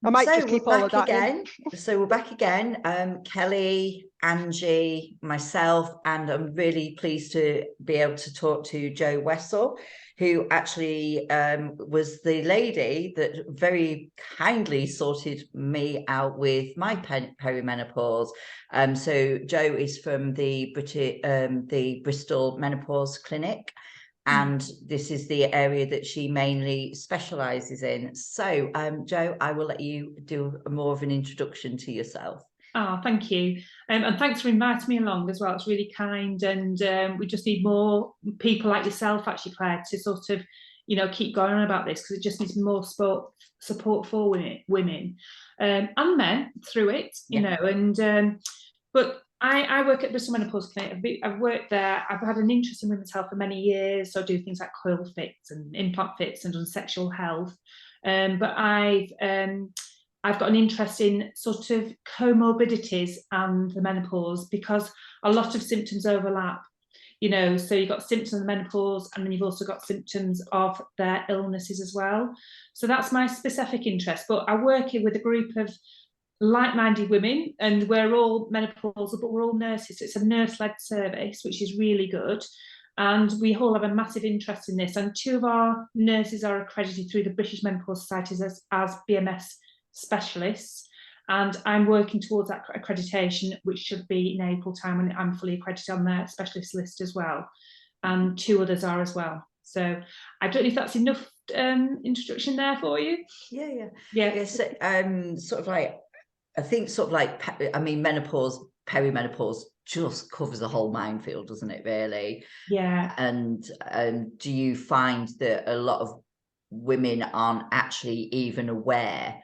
I might So just keep we're all of back that again. So we're back again. Kelly, Angie, myself, and I'm really pleased to be able to talk to Jo Wessell, who actually was the lady that very kindly sorted me out with my perimenopause. So Jo is from the Bristol Menopause Clinic. And this is the area that she mainly specialises in. So, Jo, I will let you do more of an introduction to yourself. Oh, thank you. And thanks for inviting me along as well. It's really kind. And we just need more people like yourself, actually, Claire, to sort of, keep going on about this, because it just needs more support for women and men through it, but I work at Bristol Menopause Clinic. I've worked there. I've had an interest in women's health for many years. So I do things like coil fits and implant fits and on sexual health. But I've got an interest in sort of comorbidities and the menopause, because a lot of symptoms overlap. So you've got symptoms of the menopause, and then you've also got symptoms of their illnesses as well. So that's my specific interest. But I work here with a group of like-minded women, and we're all menopausal, but we're all nurses. So it's a nurse-led service, which is really good. And we all have a massive interest in this. And 2 of our nurses are accredited through the British Menopause Society as BMS specialists. And I'm working towards that accreditation, which should be in April time, when I'm fully accredited on their specialist list as well. And 2 others are as well. So I don't know if that's enough introduction there for you. Yeah. So, sort of like, I think sort of like, menopause, perimenopause just covers a whole minefield, doesn't it, really? Yeah. And do you find that a lot of women aren't actually even aware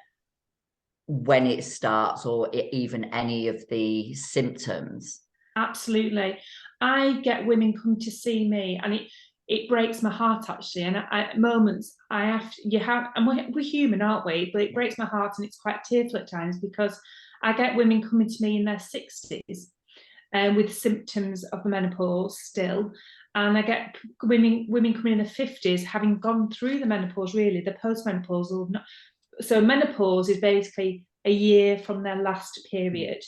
when it starts, or even any of the symptoms? Absolutely. I get women come to see me, and it breaks my heart, actually. And at moments and we're human, aren't we? But it breaks my heart, and it's quite tearful at times, because I get women coming to me in their 60s with symptoms of the menopause still. And I get women coming in their 50s having gone through the menopause, really, the postmenopausal. So menopause is basically a year from their last period.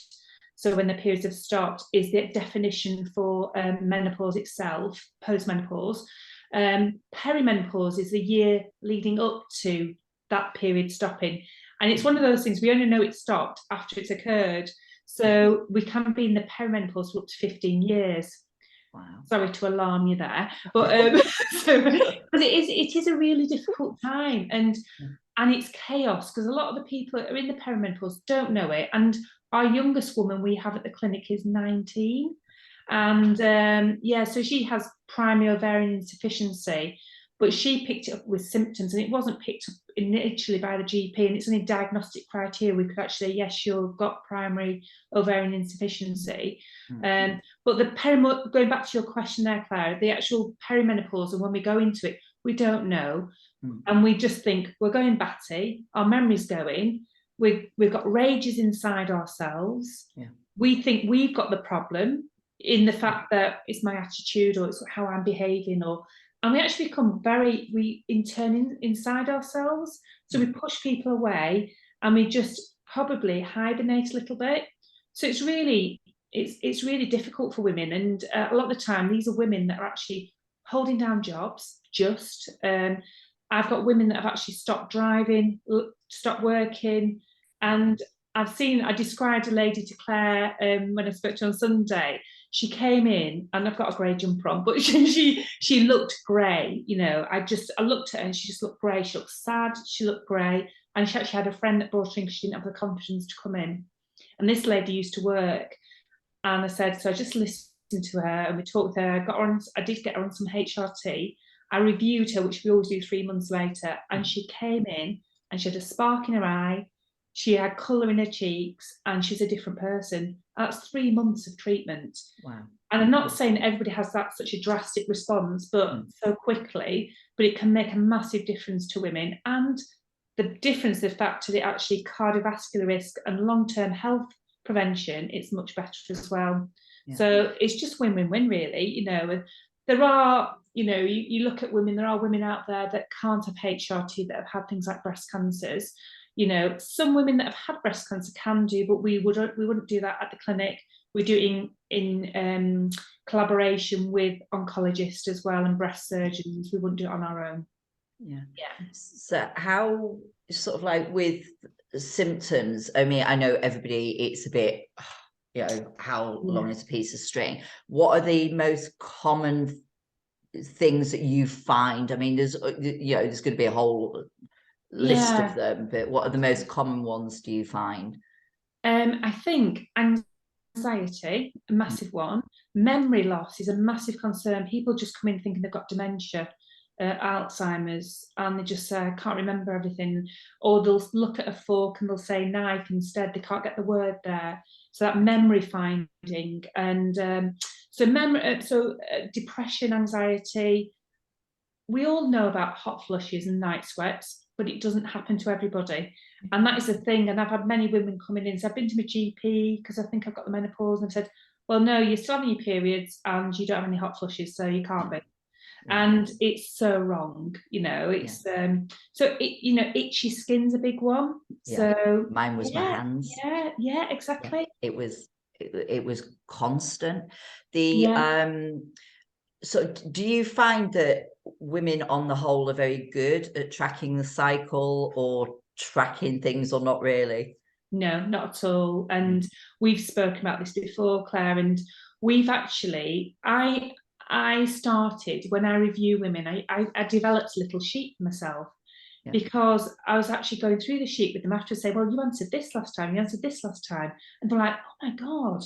So when the periods have stopped is the definition for menopause itself, postmenopause. Perimenopause is the year leading up to that period stopping. And it's one of those things, we only know it stopped after it's occurred. So we can be in the perimenopause for up to 15 years. Wow. Sorry to alarm you there. But but it is a really difficult time. And it's chaos, because a lot of the people that are in the perimenopause don't know it. And our youngest woman we have at the clinic is 19. And so she has primary ovarian insufficiency, but she picked it up with symptoms, and it wasn't picked up initially by the GP. And it's only diagnostic criteria we could actually say, yes, you've got primary ovarian insufficiency. But going back to your question there, Claire, the actual perimenopause, and when we go into it, we don't know. And we just think we're going batty, our memory's going, we've got rages inside ourselves. Yeah. We think we've got the problem in the fact that it's my attitude, or it's how I'm behaving, and we actually become we turn inside ourselves. So we push people away, and we just probably hibernate a little bit. So it's really difficult for women. And a lot of the time, these are women that are actually holding down jobs, I've got women that have actually stopped driving, stopped working. And I described a lady to Claire when I spoke to her on Sunday. She came in, and I've got a grey jumper on, but she looked grey. I looked at her, and she just looked grey. She looked sad, she looked grey. And she actually had a friend that brought her in because she didn't have the confidence to come in. And this lady used to work. And I said, so I just listened to her, and we talked with her. I did get her on some HRT. I reviewed her, which we always do 3 months later, and she came in, and she had a spark in her eye, she had colour in her cheeks, and she's a different person. That's 3 months of treatment. Wow. And I'm not saying everybody has such a drastic response, but so quickly, but it can make a massive difference to women. And the fact that actually cardiovascular risk and long-term health prevention, it's much better as well. Yeah. So it's just win-win-win, really. There are, you look at women, there are women out there that can't have HRT, that have had things like breast cancers. You know, some women that have had breast cancer can do, but we wouldn't do that at the clinic. We do it in collaboration with oncologists as well and breast surgeons. We wouldn't do it on our own. Yeah. Yeah. So how, sort of like with symptoms, I mean, I know everybody, it's a bit, you know, how long is a piece of string? What are the most common things that you find? I mean, there's, you know, there's going to be a whole list of them, but what are the most common ones do you find? I think anxiety, a massive one. Memory loss is a massive concern. People just come in thinking they've got dementia, Alzheimer's, and they just say, I can't remember everything. Or they'll look at a fork and they'll say knife instead. They can't get the word there. So that memory finding. And so depression, anxiety. We all know about hot flushes and night sweats, but it doesn't happen to everybody. And that is the thing. And I've had many women coming in and say, I've been to my GP because I think I've got the menopause. And I've said, well, no, you're still having your periods and you don't have any hot flushes, so you can't be. And it's so wrong, you know. It's so it, you know, itchy skin's a big one. So mine was my hands. Yeah, exactly. It was constant. The so do you find that women on the whole are very good at tracking the cycle or tracking things, or not really? No, not at all. And we've spoken about this before, Claire, and we've actually, I started, when I review women, I developed a little sheet for myself because I was actually going through the sheet with them after, say, well, you answered this last time, you answered this last time. And they're like, oh my God.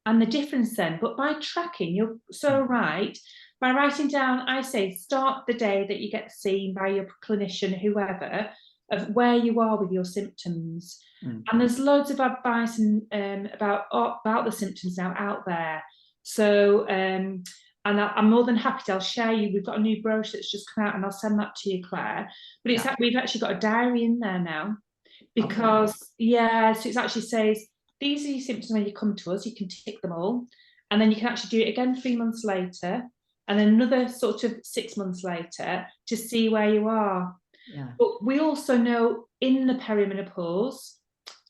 And the difference then, but by tracking, you're so right, by writing down, I say, start the day that you get seen by your clinician, whoever, of where you are with your symptoms. And there's loads of advice about the symptoms now out there. So, and I'm more than happy to, I'll share you, we've got a new brochure that's just come out and I'll send that to you, Claire. But it's we've actually got a diary in there now because, so it actually says, these are your symptoms when you come to us, you can tick them all. And then you can actually do it again 3 months later and then another sort of 6 months later to see where you are. But we also know in the perimenopause,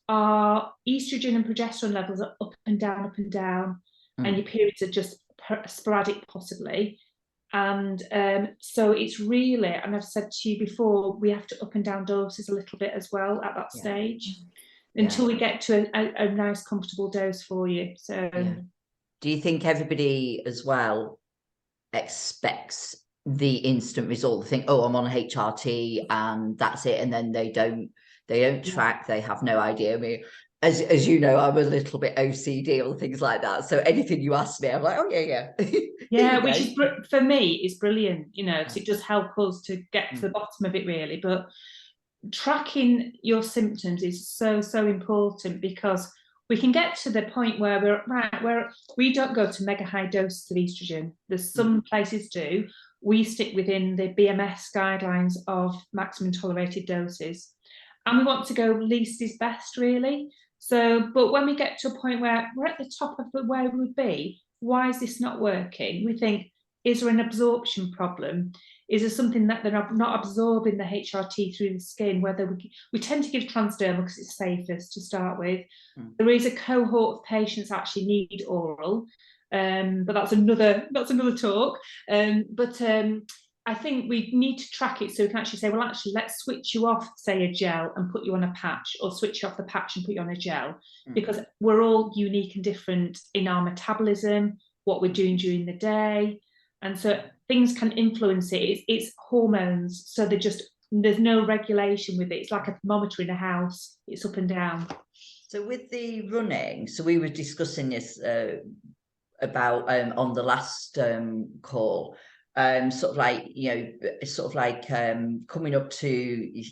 our estrogen and progesterone levels are up and down, and your periods are just sporadic possibly. And so it's really, and I've said to you before, we have to up and down doses a little bit as well at that stage until we get to a nice comfortable dose for you. So do you think everybody as well expects the instant result? They think, oh, I'm on HRT and that's it, and then they don't track, they have no idea. I mean, as you know, I'm a little bit OCD or things like that, so anything you ask me, I'm like, oh yeah which is for me is brilliant, you know, because it does help us to get to the bottom of it really. But tracking your symptoms is so important because we can get to the point where where we don't go to mega high doses of estrogen. There's some places do. We stick within the BMS guidelines of maximum tolerated doses, and we want to go least is best really. So, but when we get to a point where we're at the top of where we would be, why is this not working? We think, is there an absorption problem? Is there something that they're not absorbing the HRT through the skin? Whether we tend to give transdermal because it's safest to start with. There is a cohort of patients that actually need oral, but that's another talk. I think we need to track it so we can actually say, well, actually, let's switch you off, say, a gel and put you on a patch, or switch you off the patch and put you on a gel, because we're all unique and different in our metabolism, what we're doing during the day. And so things can influence it. It's hormones. So there's no regulation with it. It's like a thermometer in a house. It's up and down. So with the running, so we were discussing this about on the last call, sort of like, you know, coming up to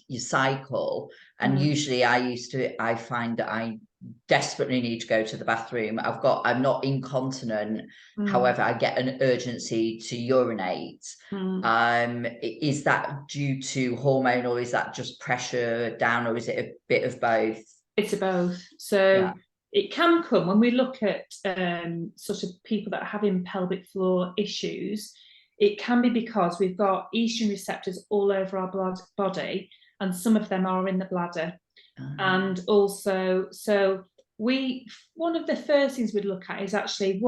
your cycle, and usually I find that I desperately need to go to the bathroom. I'm not incontinent, however I get an urgency to urinate. Is that due to hormone, or is that just pressure down, or is it a bit of both? It's a both. So it can come when we look at sort of people that are having pelvic floor issues. It can be because we've got estrogen receptors all over our body, and some of them are in the bladder. And also, so one of the first things we'd look at is actually,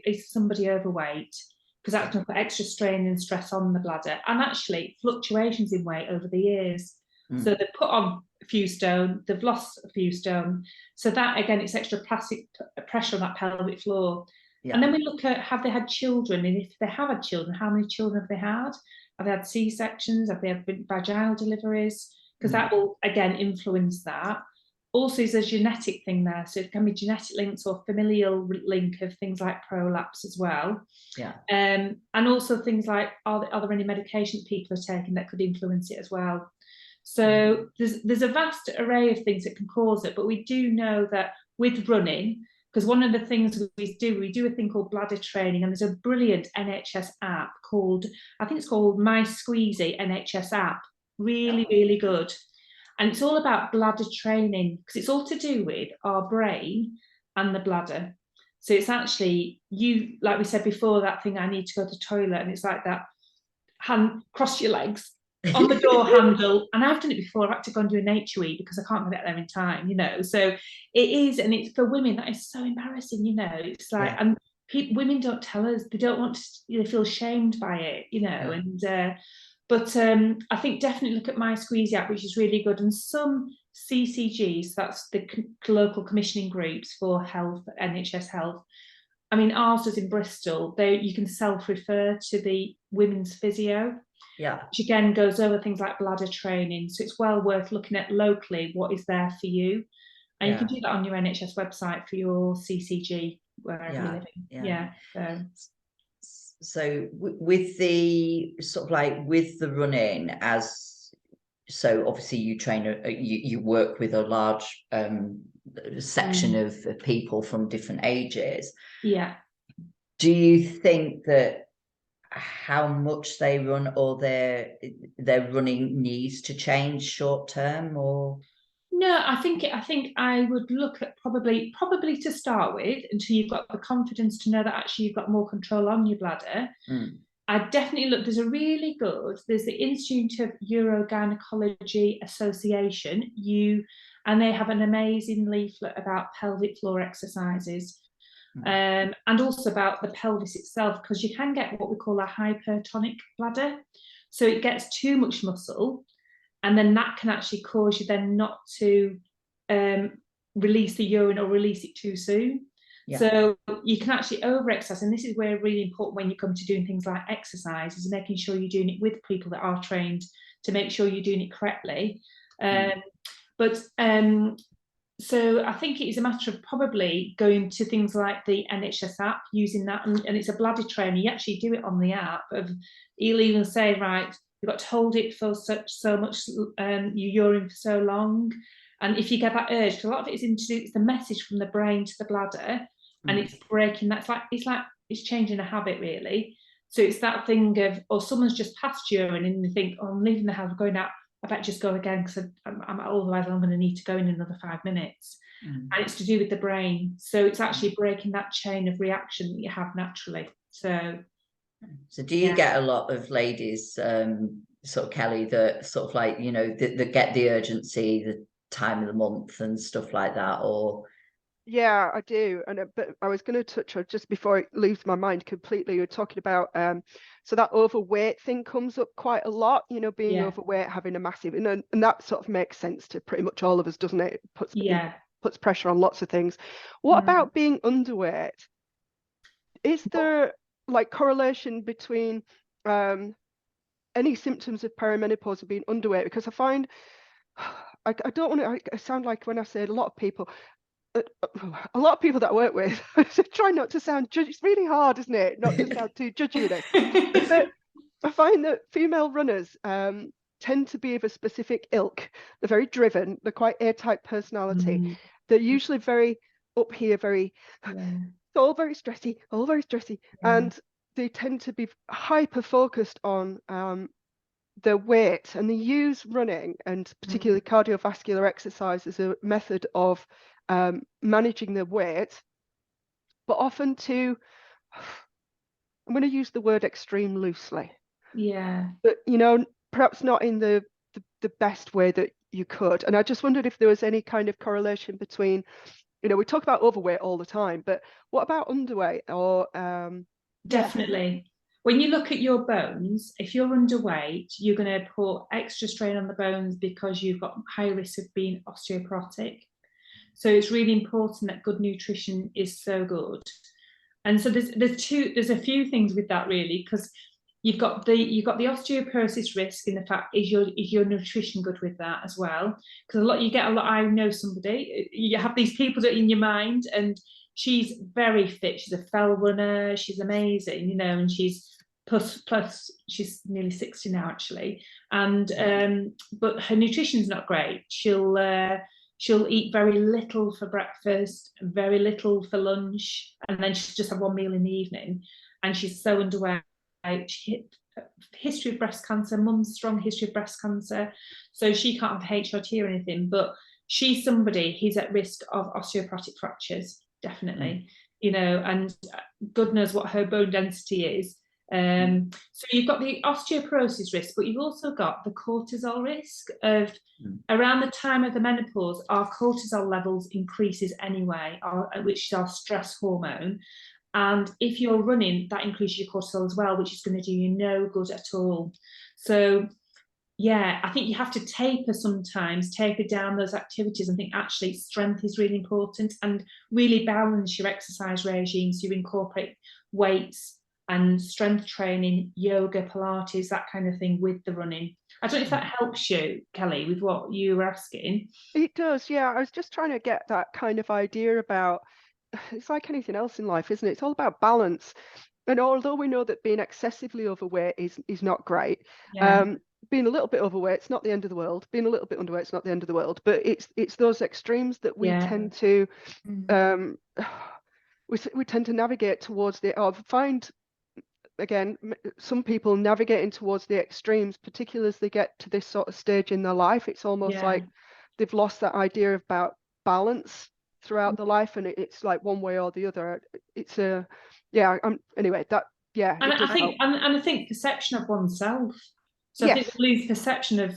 is somebody overweight? Because that's going to put extra strain and stress on the bladder, and actually fluctuations in weight over the years. So they've put on a few stone, they've lost a few stone. So that, again, it's extra plastic pressure on that pelvic floor. Yeah. And then we look at, have they had children? And if they have had children, how many children have they had? Have they had C-sections? Have they had vaginal deliveries? Because that will, again, influence that. Also, there's a genetic thing there. So it can be genetic links or familial link of things like prolapse as well. Yeah. And also things like, are there any medications people are taking that could influence it as well? So there's a vast array of things that can cause it, but we do know that with running, because one of the things we do a thing called bladder training, and there's a brilliant NHS app called, I think it's called My Squeezy NHS app, really good. And it's all about bladder training, because it's all to do with our brain and the bladder. So it's actually, like we said before, that thing, I need to go to the toilet, and it's like that, hand, cross your legs on the door handle. And I've done it before. I've had to go and do an HUE because I can't get there in time, So it is, and it's for women, that is so embarrassing, It's like, and women don't tell us, they don't want to, they feel shamed by it, and but I think definitely look at My Squeezy app, which is really good. And some CCGs, that's the local commissioning groups for health, NHS health. I mean, ours is in Bristol. You can self-refer to the women's physio, which again goes over things like bladder training. So it's well worth looking at locally what is there for you. And you can do that on your NHS website for your CCG, wherever you're living. So with the sort of like with the running, so obviously you train, you work with a large section of people from different ages. Yeah. Do you think that how much they run or their running needs to change short term, or? No, I think I would look at probably to start with, until you've got the confidence to know that actually you've got more control on your bladder. I definitely look, there's the Institute of Urogynecology Association, and they have an amazing leaflet about pelvic floor exercises. And also about the pelvis itself, because you can get what we call a hypertonic bladder. So it gets too much muscle, and then that can actually cause you then not to release the urine or release it too soon. So you can actually overexercise, and this is where really important when you come to doing things like exercise, is making sure you're doing it with people that are trained to make sure you're doing it correctly. So I think it is a matter of probably going to things like the NHS app, using that, and it's a bladder trainer. You actually do it on the app. You'll even say, right, you've got to hold it for so much, your urine for so long. And if you get that urge, because a lot of it is it's the message from the brain to the bladder, and it's breaking that. It's changing a habit, really. So it's that thing of, or someone's just passed urine and you think, oh, I'm leaving the house, going out, I better just go again because otherwise I'm going to need to go in another 5 minutes. And it's to do with the brain. So it's actually breaking that chain of reaction that you have naturally. So do you get a lot of ladies, sort of, Kelly, that sort of like, that get the urgency, the time of the month and stuff like that, or? Yeah, I do. But I was going to touch on, just before it leaves my mind completely, you're talking about so that overweight thing comes up quite a lot, being overweight, having a massive, and that sort of makes sense to pretty much all of us, doesn't it? It puts pressure on lots of things. What about being underweight? Is there like correlation between any symptoms of perimenopause and being underweight? Because I find I don't want to sound like, when I say a lot of people that I work with, try not to sound judgy. It's really hard, isn't it, not to sound too judgy with it. But I find that female runners tend to be of a specific ilk. They're very driven. They're quite A-type personality. They're usually very up here, all very stressy, and they tend to be hyper focused on their weight, and they use running and particularly cardiovascular exercise as a method of managing their weight, but often I'm going to use the word extreme loosely. Yeah. But perhaps not in the best way that you could. And I just wondered if there was any kind of correlation between, you know, we talk about overweight all the time, but what about underweight or definitely. When you look at your bones, if you're underweight, you're going to put extra strain on the bones because you've got high risk of being osteoporotic. So it's really important that good nutrition is so good. And so there's a few things with that really, because you've got the osteoporosis risk in the fact, is your nutrition good with that as well? Because I know somebody, you have these people that in your mind, and she's very fit, she's a fell runner, she's amazing, you know, and she's plus she's nearly 60 now actually, and but her nutrition's not great. She'll eat very little for breakfast, very little for lunch, and then she'll just have one meal in the evening, and she's so underweight. She history of breast cancer, mum's strong history of breast cancer, so she can't have HRT or anything, but she's somebody who's at risk of osteoporotic fractures, definitely, you know, and God knows what her bone density is. So you've got the osteoporosis risk, but you've also got the cortisol risk of around the time of the menopause, our cortisol levels increases anyway, which is our stress hormone. And if you're running, that increases your cortisol as well, which is going to do you no good at all. So yeah, I think you have to taper down those activities, and think actually strength is really important, and really balance your exercise regime. So you incorporate weights and strength training, yoga, Pilates, that kind of thing with the running. I don't know if that helps you, Kelly, with what you were asking. It does, yeah. I was just trying to get that kind of idea about, it's like anything else in life, isn't it? It's all about balance. And although we know that being excessively overweight is not great, being a little bit overweight, it's not the end of the world. Being a little bit underweight, it's not the end of the world. But it's those extremes that we tend to we tend to navigate towards or find, again, some people navigating towards the extremes, particularly as they get to this sort of stage in their life. It's almost like they've lost that idea about balance throughout the life, and it's like one way or the other. It's anyway, that and I think perception of oneself. So I think we lose perception of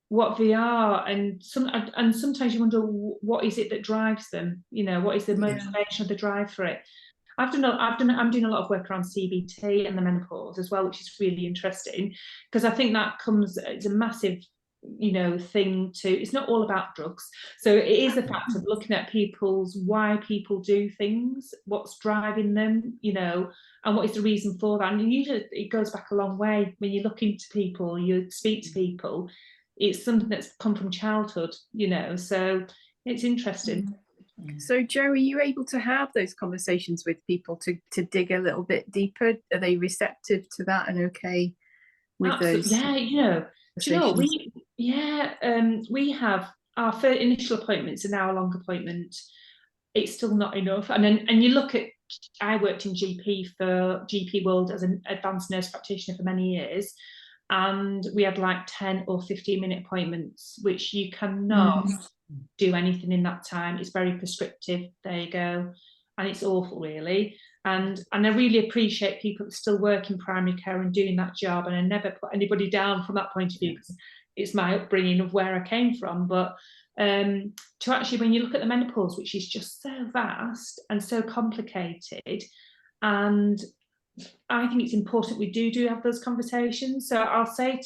what they are, and sometimes you wonder what is it that drives them, you know, what is the motivation of the drive for it. I'm doing a lot of work around CBT and the menopause as well, which is really interesting, because I think that it's a massive, you know, thing it's not all about drugs. So it is a fact of looking at why people do things, what's driving them, you know, and what is the reason for that. And usually it goes back a long way. When you look into people, you speak to people, it's something that's come from childhood, you know, so it's interesting. So Jo, are you able to have those conversations with people to dig a little bit deeper? Are they receptive to that and okay with those? Yeah, you know, do you know, we have our first initial appointments, an hour-long appointment. It's still not enough. And you look at, I worked in GP World as an advanced nurse practitioner for many years, and we had like 10 or 15-minute appointments, which you cannot do anything in that time. It's very prescriptive. There you go. And it's awful, really. And I really appreciate people that still work in primary care and doing that job. And I never put anybody down from that point of view, because it's my upbringing of where I came from. But to actually, when you look at the menopause, which is just so vast and so complicated, and I think it's important we do have those conversations. So I'll say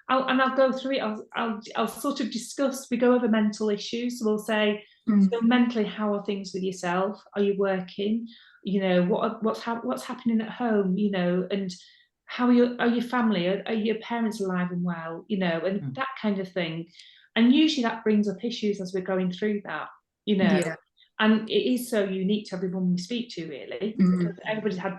I'll go through it. I'll sort of discuss. We go over mental issues. So we'll say, so mentally, how are things with yourself? Are you working? You know, what's happening at home? You know, and how are your family? Are your parents alive and well? You know, and that kind of thing. And usually that brings up issues as we're going through that. You know, and it is so unique to everyone we speak to, really, because everybody's had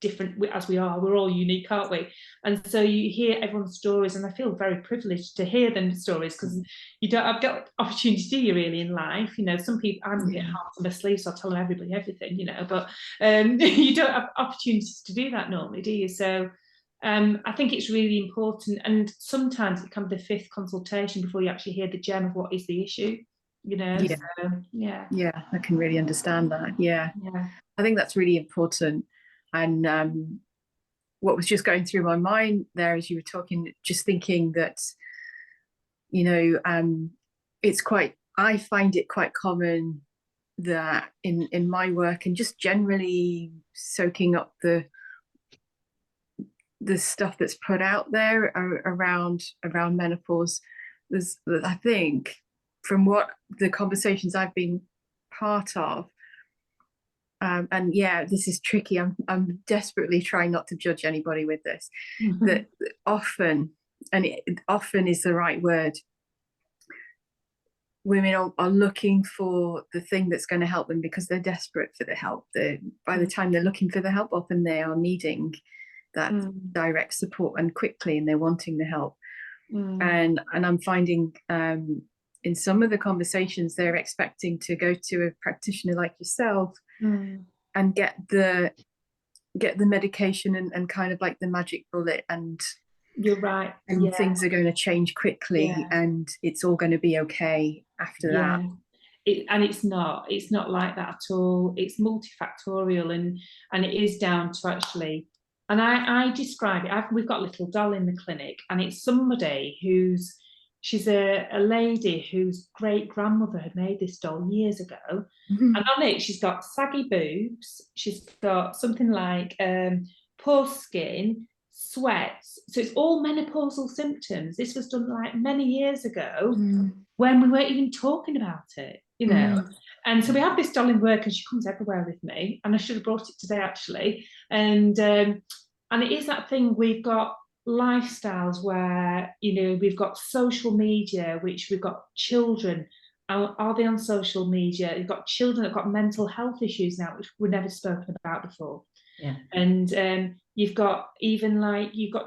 different, as we're all unique, aren't we? And so you hear everyone's stories, and I feel very privileged to hear them stories, because you don't have got opportunity, do you, really, in life? You know, some people, I'm getting half of my sleeve, so I'll tell everybody everything, you know, but you don't have opportunities to do that normally, do you? So I think it's really important, and sometimes it can be the fifth consultation before you actually hear the gem of what is the issue, you know. I can really understand that. I think that's really important. And what was just going through my mind there as you were talking, just thinking that, you know, I find it quite common that in my work and just generally soaking up the stuff that's put out there around menopause, I think from what the conversations I've been part of, and yeah, this is tricky. I'm desperately trying not to judge anybody with this. That often, and often is the right word, women are looking for the thing that's going to help them because they're desperate for the help. By the time they're looking for the help, often they are needing that direct support and quickly, and they're wanting the help. And I'm finding in some of the conversations they're expecting to go to a practitioner like yourself and get the medication and kind of like the magic bullet, and you're right, and things are going to change quickly and it's all going to be okay after that. And it's not like that at all. It's multifactorial, and it is down to actually, and I describe it, we've got a little doll in the clinic, and it's somebody she's a lady whose great grandmother had made this doll years ago, and on it she's got saggy boobs, she's got something like poor skin, sweats, so it's all menopausal symptoms. This was done like many years ago when we weren't even talking about it, you know. And so we have this doll in work, and she comes everywhere with me, and I should have brought it today actually. And it is that thing, we've got lifestyles where, you know, we've got social media, which we've got children, are they on social media? You've got children that have got mental health issues now, which we've never spoken about before. And you've got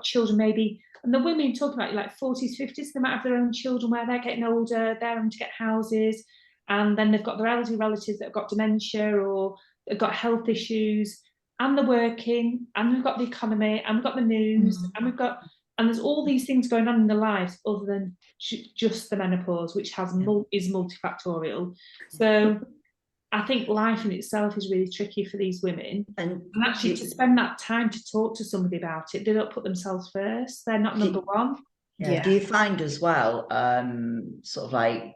children maybe, and the women talking about like 40s, 50s, they might have their own children where they're getting older, they're having to get houses, and then they've got their elderly relatives that have got dementia or they've got health issues, and they're working, and we've got the economy, and we've got the news, and there's all these things going on in their lives other than just the menopause, which is multifactorial. So I think life in itself is really tricky for these women, and actually to spend that time to talk to somebody about it, they don't put themselves first. They're not number one. Do you find as well, sort of like,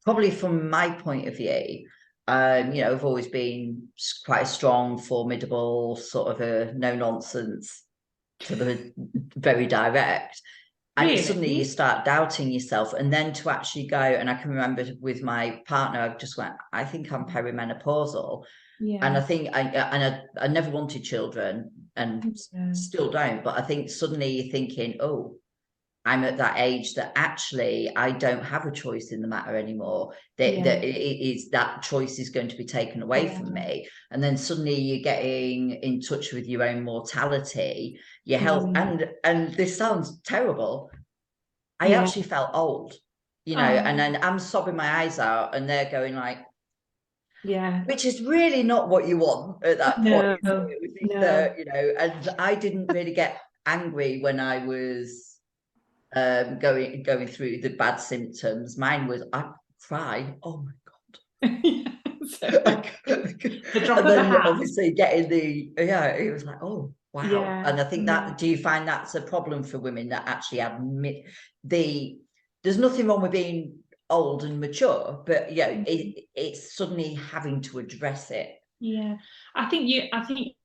probably from my point of view, you know, I've always been quite a strong, formidable, sort of a no-nonsense to the very direct. And Really? suddenly you start doubting yourself, and then to actually go, and I can remember with my partner, I just went, I think I'm perimenopausal. And I think I never wanted children, and still don't, but I think suddenly you're thinking, oh, I'm at that age that actually I don't have a choice in the matter anymore. That choice is going to be taken away from me. And then suddenly you're getting in touch with your own mortality, your health. And this sounds terrible. I actually felt old, you know, and then I'm sobbing my eyes out, and they're going like, which is really not what you want at that point. You know, and I didn't really get angry when I was going through the bad symptoms. Mine was, I cry, oh my god. And then obviously getting it was like, oh wow. And I think that, do you find that's a problem for women, that actually admit there's nothing wrong with being old and mature, but it's suddenly having to address it? I think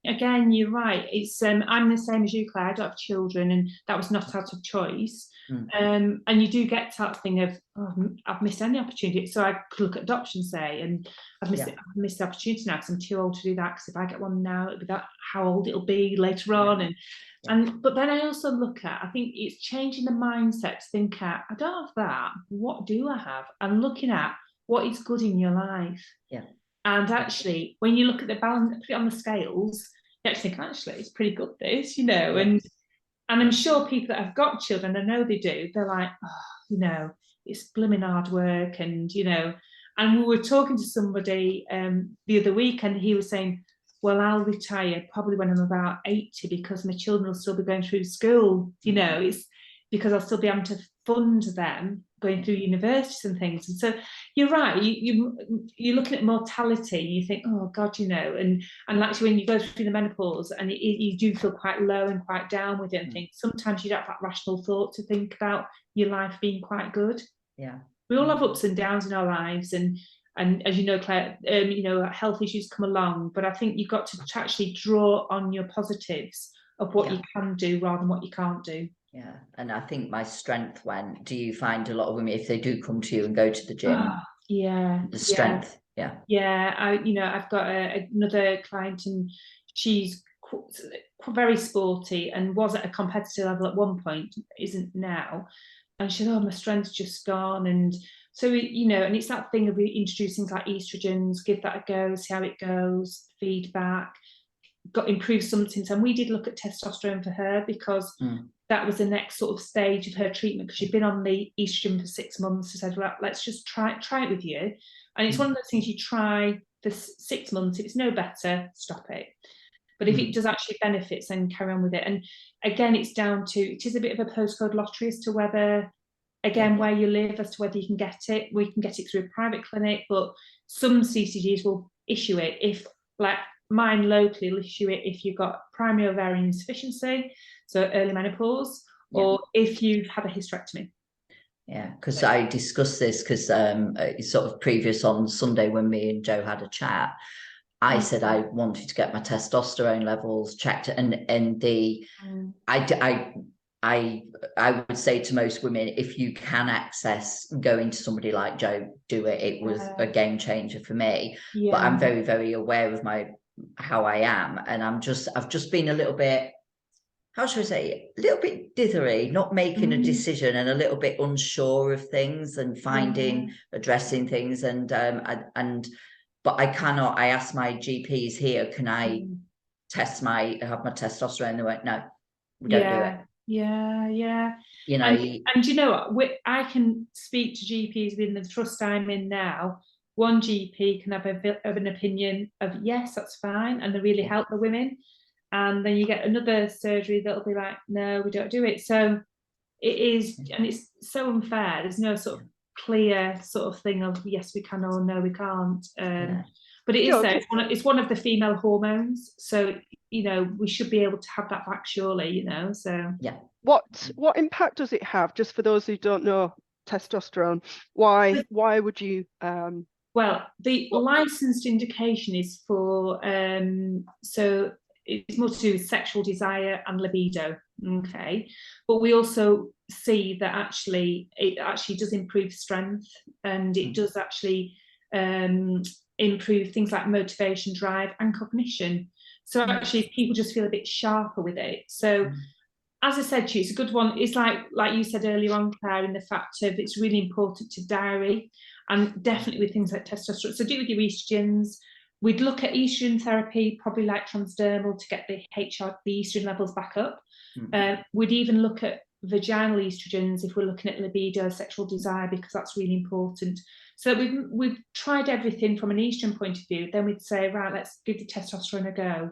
again, you're right. It's I'm the same as you, Claire. I don't have children, and that was not out of choice. And you do get that thing of, oh, I've missed any opportunity, so I could look at adoption, say, and I've missed the opportunity now because I'm too old to do that, because if I get one now, it'll be that how old it'll be later on. But then I also look at, I think it's changing the mindset to think I don't have that, what do I have, and looking at what is good in your life. And actually, when you look at the balance, put it on the scales, you actually think, actually, it's pretty good, this, you know. And I'm sure people that have got children, I know they do, they're like, oh, you know, it's blooming hard work, and, you know. And we were talking to somebody the other week, and he was saying, well, I'll retire probably when I'm about 80 because my children will still be going through school, you know, it's because I'll still be able to fund them going through universities and things. And so you're right, you're looking at mortality, you think, oh God, you know, and actually when you go through the menopause and you do feel quite low and quite down with it, and think sometimes you don't have that rational thought to think about your life being quite good. we all have ups and downs in our lives, and as you know, Claire, you know, health issues come along, but I think you've got to actually draw on your positives of what you can do rather than what you can't do. Yeah, and I think my strength do you find a lot of women, if they do come to you and go to the gym, the strength, I've got another client, and she's very sporty and was at a competitive level at one point, isn't now, and she said, oh, my strength's just gone. And so, you know, and it's that thing of introducing things like estrogens, give that a go, see how it goes, feedback, got improved symptoms. And we did look at testosterone for her, because that was the next sort of stage of her treatment, because she'd been on the estrogen for 6 months. I said, well, let's just try it with you. And it's one of those things you try for 6 months. If it's no better, stop it. But if it does actually benefits, then carry on with it. And again, it's down to, it is a bit of a postcode lottery as to whether, again, where you live, as to whether you can get it. We can get it through a private clinic, but some CCGs will issue it, if, like mine locally, will issue it if you've got primary ovarian insufficiency, so early menopause, or if you've had a hysterectomy. Yeah, because I discussed this, because sort of previous on Sunday when me and Joe had a chat, I said I wanted to get my testosterone levels checked, and I would say to most women, if you can access going to somebody like Joe, do it. It was a game changer for me. But I'm very, very aware of how I am, and I've just been a little bit, how should I say, a little bit dithery, not making a decision, and a little bit unsure of things, and addressing things, but I cannot. I asked my GPs here, can I have my testosterone? They went, no, we don't do it. Yeah. You know, and you know what? I can speak to GPs within the trust I'm in now. One GP can have an opinion of, yes, that's fine, and they really help the women. And then you get another surgery that'll be like, no, we don't do it. So it is, and it's so unfair. There's no sort of clear sort of thing of, yes, we can, or no, we can't. But it is there. It's one of the female hormones. So, you know, we should be able to have that back, surely, you know. So what impact does it have, just for those who don't know testosterone? Why would you well, the licensed indication is for so it's more to do with sexual desire and libido, okay, but we also see that it actually does improve strength, and it does actually improve things like motivation, drive, and cognition. So actually people just feel a bit sharper with it. So as I said to you, it's a good one. It's like you said earlier on, Claire, in the fact of it's really important to diary, and definitely with things like testosterone. So do with your estrogens. We'd look at estrogen therapy, probably like transdermal, to get the estrogen levels back up. We'd even look at vaginal estrogens if we're looking at libido, sexual desire, because that's really important. So we've tried everything from an estrogen point of view. Then we'd say, right, let's give the testosterone a go,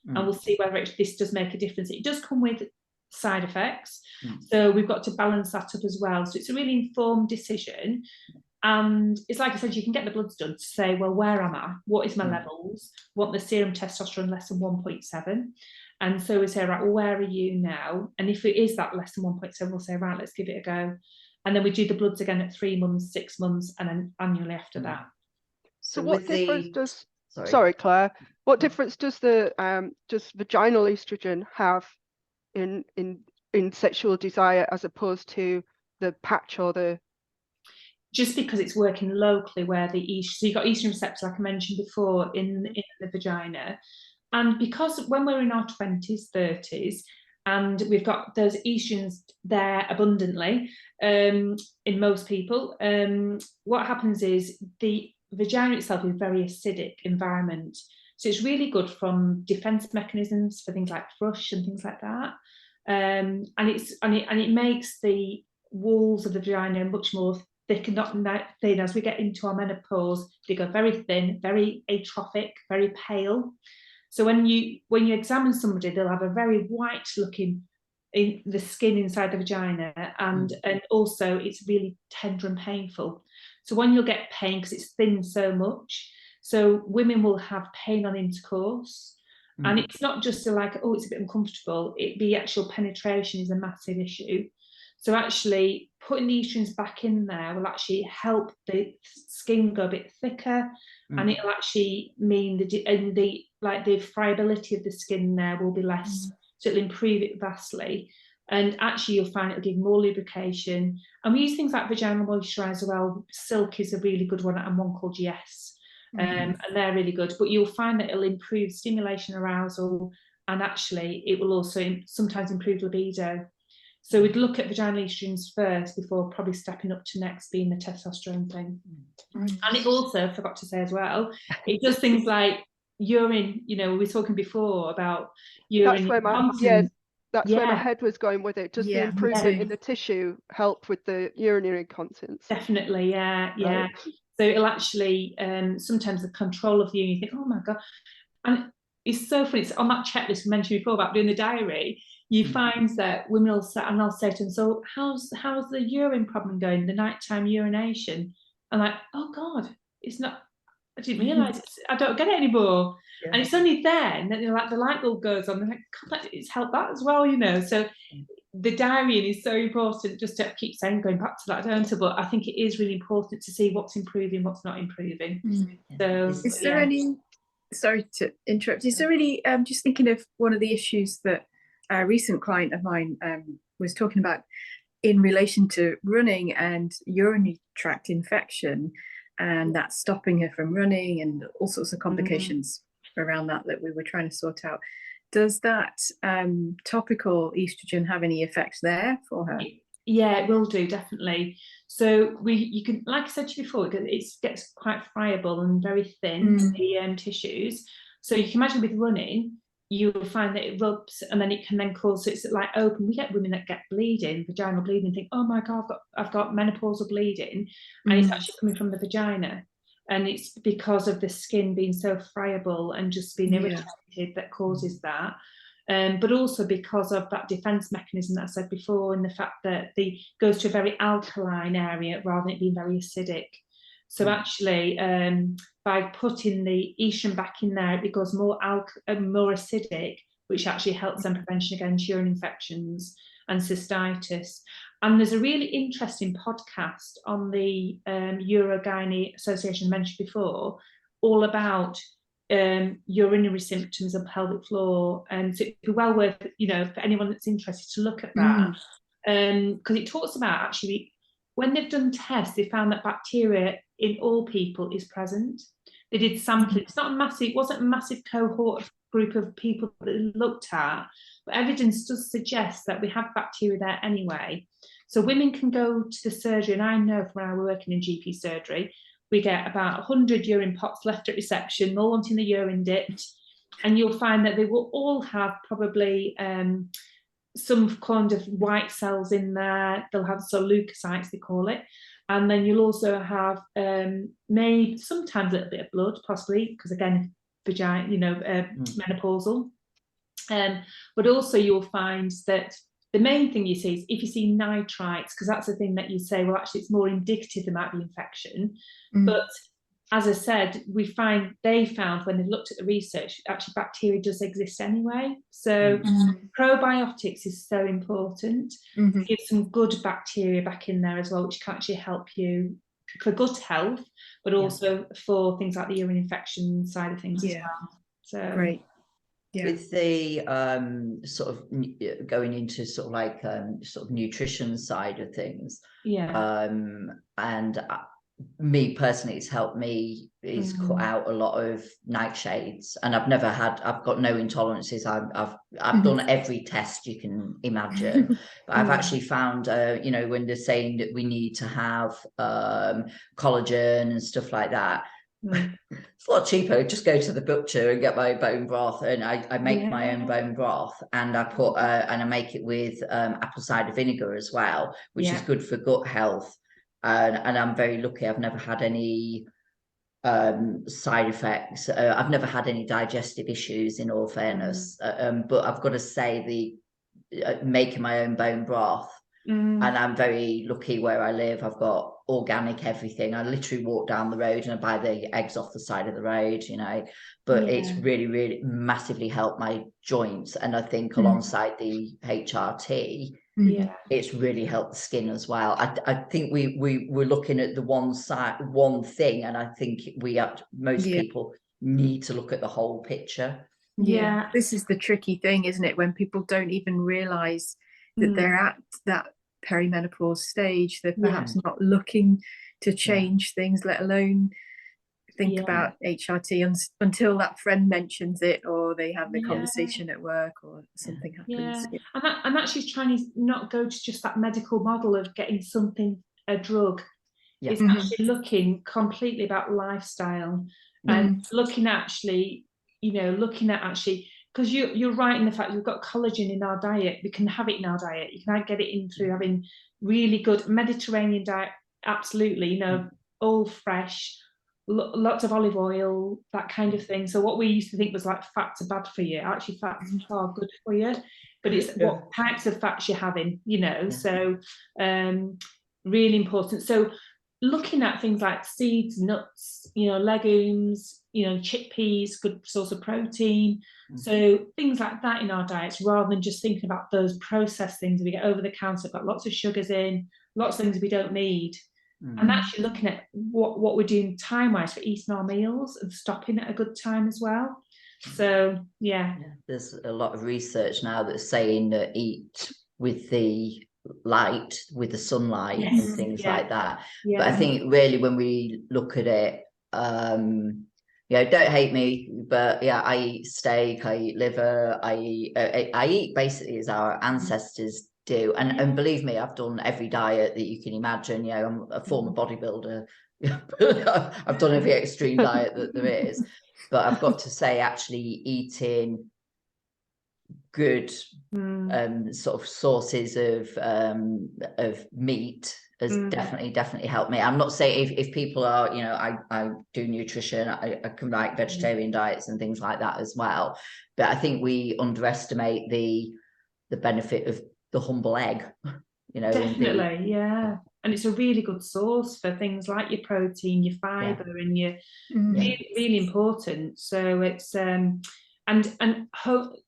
and we'll see whether this does make a difference. It does come with side effects, so we've got to balance that up as well. So it's a really informed decision. And it's like I said, you can get the bloods done to say, well, where am I? What is my levels? Want the serum testosterone less than 1.7. And so we say, right, well, where are you now? And if it is that less than 1.7, we'll say, right, let's give it a go. And then we do the bloods again at 3 months, 6 months, and then annually after that. So what difference does, sorry, Claire, what difference does the vaginal estrogen have in sexual desire as opposed to the patch or the... Just because it's working locally where so you've got estrogen receptors, like I mentioned before, in the vagina. And because when we're in our 20s, 30s, and we've got those estrogens there abundantly in most people, what happens is the vagina itself is a very acidic environment. So it's really good from defense mechanisms for things like thrush and things like that. And it makes the walls of the vagina much more thick and not thin. As we get into our menopause, they go very thin, very atrophic, very pale. So when you examine somebody, they'll have a very white looking in the skin inside the vagina, and also it's really tender and painful. So when you'll get pain, because it's thinned so much, so women will have pain on intercourse. And it's not just like, oh, it's a bit uncomfortable. The actual penetration is a massive issue. So actually putting the estrogens back in there will actually help the skin go a bit thicker, and it'll actually mean the friability of the skin there will be less, so it'll improve it vastly. And actually you'll find it'll give more lubrication. And we use things like vaginal moisturizer. Well, Silk is a really good one, and one called Yes. And they're really good, but you'll find that it'll improve stimulation, arousal, and actually it will also sometimes improve libido. So we'd look at vaginal estrogens first before probably stepping up to next being the testosterone thing. And it also, forgot to say as well, it does things like urine. We were talking before about urine. That's where my head was going with it. Does the improvement in the tissue help with the urinary incontinence? Definitely, yeah. So it'll actually, sometimes the control of the urine, you think, oh my God. And it's so funny. It's on that checklist we mentioned before about doing the diary. You find that women will say, and I'll say to them, so how's the urine problem going, the nighttime urination? I'm like, oh God, it's not, I didn't realise, I don't get it anymore. Yeah. And it's only then that the light bulb goes on. They're like, God, it's helped that as well, So the diarying is so important, just to keep saying, going back to that, don't I? But I think it is really important to see what's improving, what's not improving. So is there any, sorry to interrupt, is there really, just thinking of one of the issues that a recent client of mine was talking about in relation to running and urinary tract infection, and that stopping her from running and all sorts of complications around that we were trying to sort out. Does that topical estrogen have any effects there for her? Yeah, it will do, definitely. So you can, like I said to you before, it gets quite friable and very thin, the tissues. So you can imagine with running, you'll find that it rubs, and then it can then cause, so it's like open. We get women that get bleeding, vaginal bleeding, think, oh my God, I've got menopausal bleeding, and it's actually coming from the vagina. And it's because of the skin being so friable and just being irritated that causes that. But also because of that defense mechanism that I said before, and the fact that it goes to a very alkaline area rather than it being very acidic. So actually, by putting the estrogen back in there, it becomes more acidic, which actually helps in prevention against urine infections and cystitis. And there's a really interesting podcast on the Urogyne Association mentioned before, all about urinary symptoms of pelvic floor, and so it'd be well worth, for anyone that's interested to look at that, because it talks about actually when they've done tests, they found that bacteria in all people is present. They did sampling. It wasn't a massive cohort group of people that they looked at, but evidence does suggest that we have bacteria there anyway. So women can go to the surgery, and I know from when I was working in GP surgery, we get about 100 urine pots left at reception, all wanting the urine dipped, and you'll find that they will all have probably some kind of white cells in there. They'll have leukocytes, they call it, and then you'll also have maybe sometimes a little bit of blood, possibly, because again, vagina, menopausal. But also you'll find that the main thing you see is if you see nitrites, because that's the thing that you say, well, actually it's more indicative there might be infection. But as I said, they found when they looked at the research, actually bacteria does exist anyway. So probiotics is so important. To give some good bacteria back in there as well, which can actually help you for gut health, but also for things like the urine infection side of things as well. So great. With the sort of going into sort of like sort of nutrition side of things, and me personally, it's helped me is cut out a lot of nightshades, and I've got no intolerances. I've done every test you can imagine, but I've actually found when they're saying that we need to have collagen and stuff like that, it's a lot cheaper. Just go to the butcher and get my bone broth, and I make my own bone broth, and I put and I make it with apple cider vinegar as well, which is good for gut health. And I'm very lucky. I've never had any side effects. I've never had any digestive issues, in all fairness. But I've got to say, the making my own bone broth And I'm very lucky where I live. I've got organic everything. I literally walk down the road and I buy the eggs off the side of the road, you know. But it's really, really massively helped my joints. And I think alongside the HRT, it's really helped the skin as well. I think we're looking at the one thing, and I think most people need to look at the whole picture. Yeah, this is the tricky thing, isn't it? When people don't even realize that they're at that perimenopause stage, they're perhaps not looking to change things, let alone think about HRT until that friend mentions it, or they have the conversation at work, or something happens. And actually trying to not go to just that medical model of getting something, a drug. It's actually looking completely about lifestyle and looking actually, because you're right in the fact we've got collagen in our diet. We can have it in our diet. You can get it in through having really good Mediterranean diet, absolutely, you know, all fresh, lots of olive oil, that kind of thing. So what we used to think was like fats are bad for you, actually fats are good for you, but it's what types of fats you're having, you know. So really important. So looking at things like seeds, nuts, you know, legumes, you know, chickpeas, good source of protein. So things like that in our diets, rather than just thinking about those processed things we get over the counter, got lots of sugars in, lots of things we don't need. And actually looking at what we're doing time-wise for eating our meals and stopping at a good time as well. So there's a lot of research now that's saying that eat with the light, with the sunlight and things like that. But I think really when we look at it, don't hate me, but I eat steak, I eat liver, I eat basically as our ancestors do, and believe me, I've done every diet that you can imagine. You know, I'm a former bodybuilder. I've done every extreme diet that there is, but I've got to say, actually eating good sort of sources of meat has definitely helped me. I'm not saying if people are, you know, I do nutrition, I can write vegetarian diets and things like that as well, but I think we underestimate the benefit of the humble egg, you know. Definitely, and it's a really good source for things like your protein, your fiber, and your really, really important. So it's and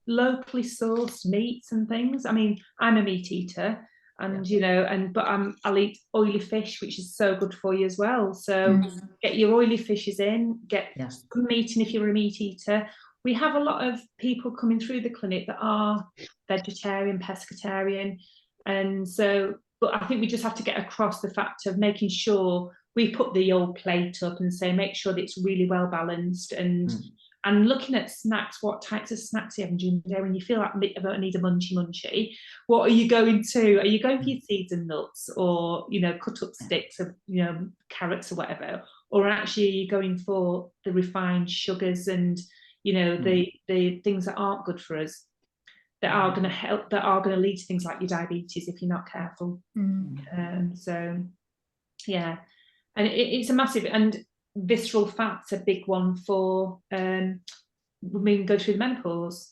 locally sourced meats and things. I mean, I'm a meat eater, and you know, but I'll eat oily fish, which is so good for you as well. So get your oily fishes in, get some meat in if you're a meat eater. We have a lot of people coming through the clinic that are vegetarian, pescatarian, and so, but I think we just have to get across the fact of making sure we put the old plate up and say, make sure that it's really well balanced, and looking at snacks, what types of snacks you have during the day when you feel like I need a munchie. What are you going to? Are you going for your seeds and nuts, or, you know, cut up sticks of, you know, carrots or whatever, or actually are you going for the refined sugars and, you know, the things that aren't good for us, that are going to help, that are going to lead to things like your diabetes if you're not careful. So and it's a massive, and visceral fat's a big one for when we go through the menopause,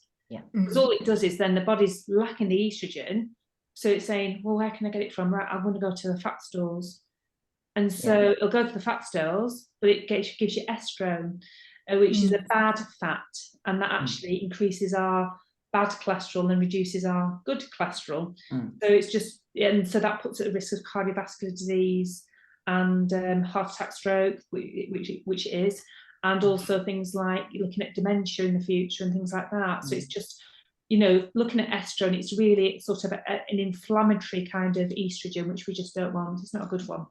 because all it does is then the body's lacking the estrogen, so it's saying, well, where can I get it from? Right, I want to go to the fat stores, and so it'll go to the fat stores, but it gives you estrone, which is a bad fat, and that actually increases our bad cholesterol and reduces our good cholesterol. So it's just, and so that puts at risk of cardiovascular disease and heart attack, stroke, which it is, and also things like you're looking at dementia in the future and things like that. So it's just, you know, looking at estrone, it's really sort of an inflammatory kind of estrogen, which we just don't want. It's not a good one.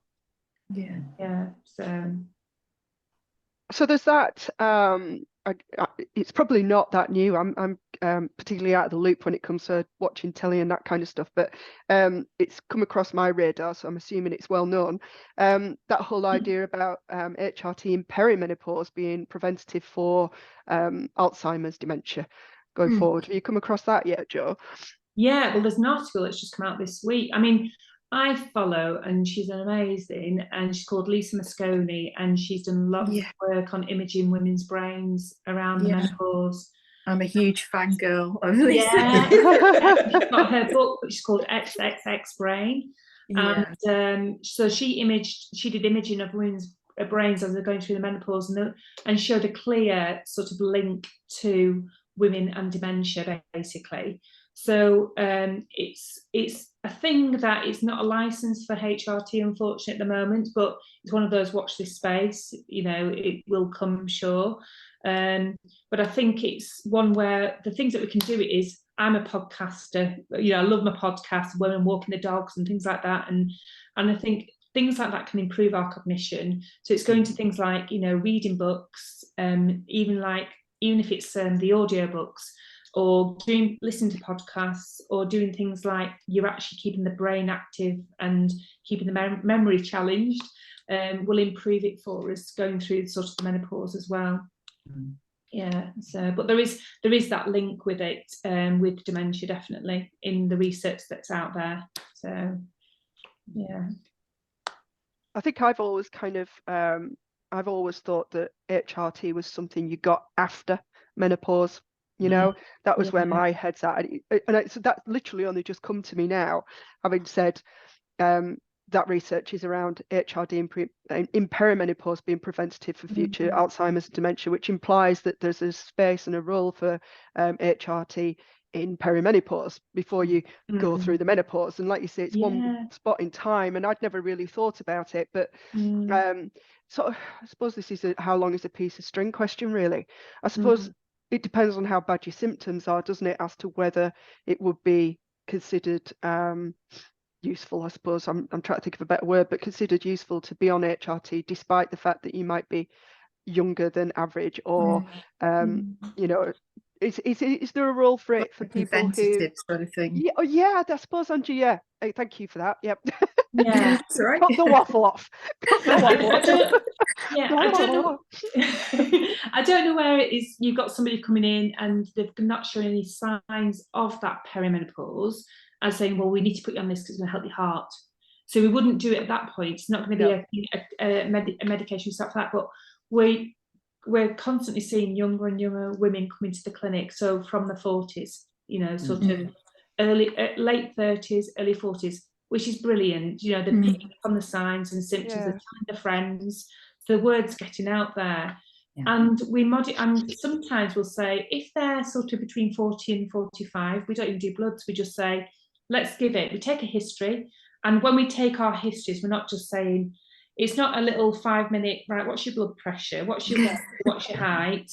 So there's that. It's probably not that new. I'm particularly out of the loop when it comes to watching telly and that kind of stuff, but it's come across my radar, so I'm assuming it's well known. That whole idea about HRT in perimenopause being preventative for Alzheimer's, dementia going forward. Have you come across that yet, Jo? Yeah, well, there's an article that's just come out this week. I mean, I follow, and she's amazing, and she's called Lisa Mosconi, and she's done lots of work on imaging women's brains around the menopause. I'm a huge fangirl of Lisa. Yeah. She's got her book, which is called XXX Brain. Yeah. And so she did imaging of women's brains as they're going through the menopause, and showed a clear sort of link to women and dementia, basically. So it's a thing that is not a license for HRT, unfortunately, at the moment, but it's one of those watch this space, you know, it will come, I'm sure. But I think it's one where the things that we can do is, I'm a podcaster, you know, I love my podcast when I'm walking the dogs and things like that. And I think things like that can improve our cognition. So it's going to things like, you know, reading books, even if it's the audio books, or listening to podcasts, or doing things like you're actually keeping the brain active and keeping the memory challenged, will improve it for us going through sort of the menopause as well. Yeah, so but there is that link with it, with dementia, definitely, in the research that's out there. So yeah, I think I've always I've always thought that HRT was something you got after menopause. You know, that was where my head's at, so that literally only just come to me now, having said that research is around HRT in perimenopause being preventative for future Alzheimer's and dementia, which implies that there's a space and a role for HRT in perimenopause before you go through the menopause. And like you say, it's one spot in time, and I'd never really thought about it. But so I suppose this is how long is a piece of string question, really. I suppose it depends on how bad your symptoms are, doesn't it, as to whether it would be considered useful, I suppose. I'm trying to think of a better word, but considered useful to be on HRT despite the fact that you might be younger than average, or you know, is there a role for it for people who sort of thing? Yeah, I suppose, Angie. Yeah, hey, thank you for that. Yep. Yeah, that's right. Cut the waffle off. I don't know where it is. You've got somebody coming in and they've not shown any signs of that perimenopause, and saying, well, we need to put you on this because it's going to help your heart. So we wouldn't do it at that point. It's not going to be a medication, stuff like that. But we're constantly seeing younger and younger women come into the clinic. So from the 40s, you know, sort of late 30s, early 40s, which is brilliant. You know, they're picking up on the signs and symptoms, they're telling their friends, the word's getting out there. And and sometimes we'll say, if they're sort of between 40 and 45, we don't even do bloods, we just say, let's give it. We take a history, and when we take our histories, we're not just saying, it's not a little 5-minute, right, what's your blood pressure, what's your weight, what's your height,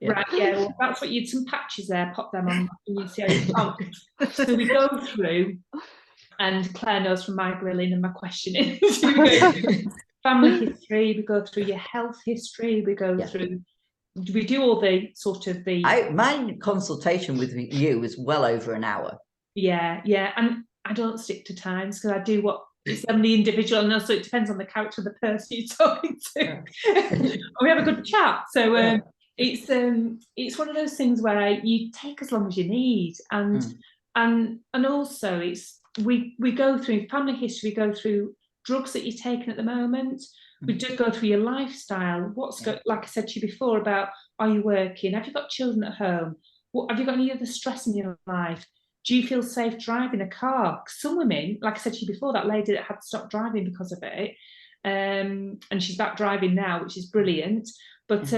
right, well, that's what you'd, some patches there, pop them on, and you see how you can't. So we go through, and Claire knows from my grilling and my questioning, so we go through family history, we go through your health history, we go through, we do all the sort of my consultation with you was well over an hour. And I don't stick to times because I do what it's on the individual, and also it depends on the character of the person you're talking to. We have a good chat, so it's one of those things where you take as long as you need, and also it's we go through family history, we go through drugs that you're taking at the moment, we do go through your lifestyle, like I said to you before about, are you working, have you got children at home, have you got any other stress in your life, do you feel safe driving a car? Some women, like I said to you before, that lady that had stopped driving because of it, and she's back driving now, which is brilliant. But